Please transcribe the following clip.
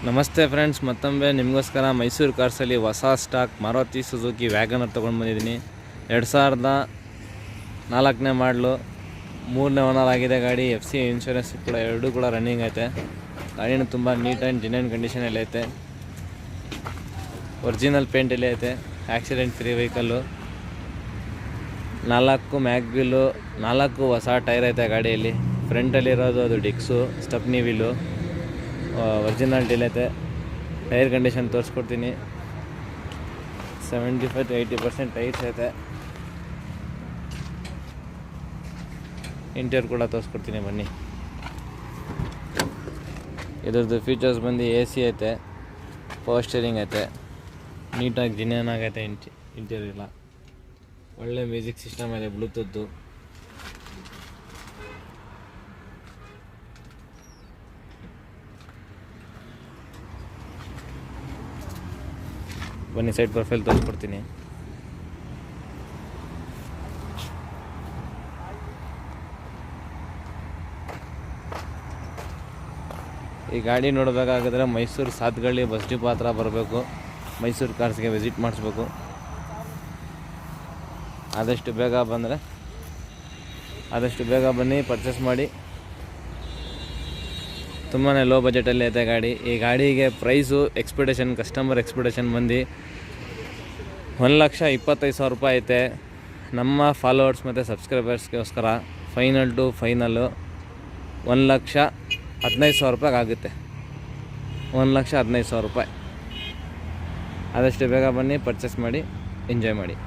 ನಮಸ್ತೆ ಫ್ರೆಂಡ್ಸ್, ಮತ್ತೊಮ್ಮೆ ನಿಮಗೋಸ್ಕರ ಮೈಸೂರು ಕಾರ್ಸಲ್ಲಿ ಹೊಸ ಸ್ಟಾಕ್ ಮಾರುತಿ ಸುಜುಕಿ ವ್ಯಾಗನರ್ ತೊಗೊಂಡು ಬಂದಿದ್ದೀನಿ. 2004ನೇ ಮಾಡಲು, 3ನೇ ಓನರ್ ಆಗಿದೆ ಗಾಡಿ. FC ಇನ್ಶೂರೆನ್ಸ್ ಕೂಡ ಎರಡೂ ಕೂಡ ರನ್ನಿಂಗ್ ಐತೆ. ಗಾಡಿನೂ ತುಂಬ ನೀಟ್ ಆ್ಯಂಡ್ ಜೆನ್ಯೂನ್ ಕಂಡೀಷನಲ್ಲಿ ಐತೆ. ಒರಿಜಿನಲ್ ಪೇಂಟಲ್ಲಿ ಐತೆ. Accident free vehicle. 4 ಮ್ಯಾಗ್ವಿಲ್ಲು, 4 ಹೊಸ ಟೈರ್ ಐತೆ ಗಾಡಿಯಲ್ಲಿ. ಫ್ರಂಟಲ್ಲಿರೋದು ಅದು ಡಿಕ್ಸು, ಸ್ಟೆಪ್ನಿ ವೀಲು, ಒರಿಜಿನಲ್ ಡೀಲ್ ಐತೆ. ಟೈರ್ ಕಂಡೀಷನ್ ತೋರಿಸ್ಕೊಡ್ತೀನಿ. 75-80% ಟೈರ್ಸ್ ಐತೆ. ಇಂಟೀರಿಯರ್ ಕೂಡ ತೋರಿಸ್ಕೊಡ್ತೀನಿ ಬನ್ನಿ. ಇದ್ರದ್ದು ಫೀಚರ್ಸ್ ಬಂದು AC ಐತೆ, ಪವರ್ ಸ್ಟೀರಿಂಗ್ ಐತೆ, ನೀಟಾಗಿ ಜಿನ್ಯಾನ್ ಆಗೈತೆ. ಇಂಟೀರಿಯರ್ ಇಲ್ಲ, ಒಳ್ಳೆ ಮ್ಯೂಸಿಕ್ ಸಿಸ್ಟಮ್ ಇದೆ, ಬ್ಲೂಟೂತ್ತು. ಬನ್ನಿ ಸೈಡ್ ಪ್ರೊಫೈಲ್ ತೋರಿಸ್ಕೊಡ್ತೀನಿ. ಈ ಗಾಡಿ ನೋಡಬೇಕಾಗಿದ್ರೆ ಮೈಸೂರು ಸಾತ್ಗಳ್ಳಿ ಬಸ್ ಡಿಪೋ ಹತ್ರ ಬರಬೇಕು. ಮೈಸೂರು ಕಾರ್ಸ್ಗೆ ವಿಸಿಟ್ ಮಾಡಿಸ್ಬೇಕು. ಆದಷ್ಟು ಬೇಗ ಬನ್ನಿ, ಪರ್ಚೇಸ್ ಮಾಡಿ. ತುಂಬಾ ಲೋ ಬಜೆಟಲ್ಲಿ ಐತೆ ಗಾಡಿ. ಈ ಗಾಡಿಗೆ ಪ್ರೈಸು ಕಸ್ಟಮರ್ ಎಕ್ಸ್ಪೆಕ್ಟೇಷನ್ ಬಂದು 1,25,000 ರೂಪಾಯಿ ಐತೆ. ನಮ್ಮ ಫಾಲೋವರ್ಸ್ ಮತ್ತು ಸಬ್ಸ್ಕ್ರೈಬರ್ಸ್ಗೋಸ್ಕರ ಫೈನಲ್ 1,15,000 ರೂಪಾಯಿಗೆ ಆಗುತ್ತೆ. 1,15,000 ರೂಪಾಯಿ. ಆದಷ್ಟು ಬೇಗ ಬನ್ನಿ, ಪರ್ಚೇಸ್ ಮಾಡಿ, ಎಂಜಾಯ್ ಮಾಡಿ.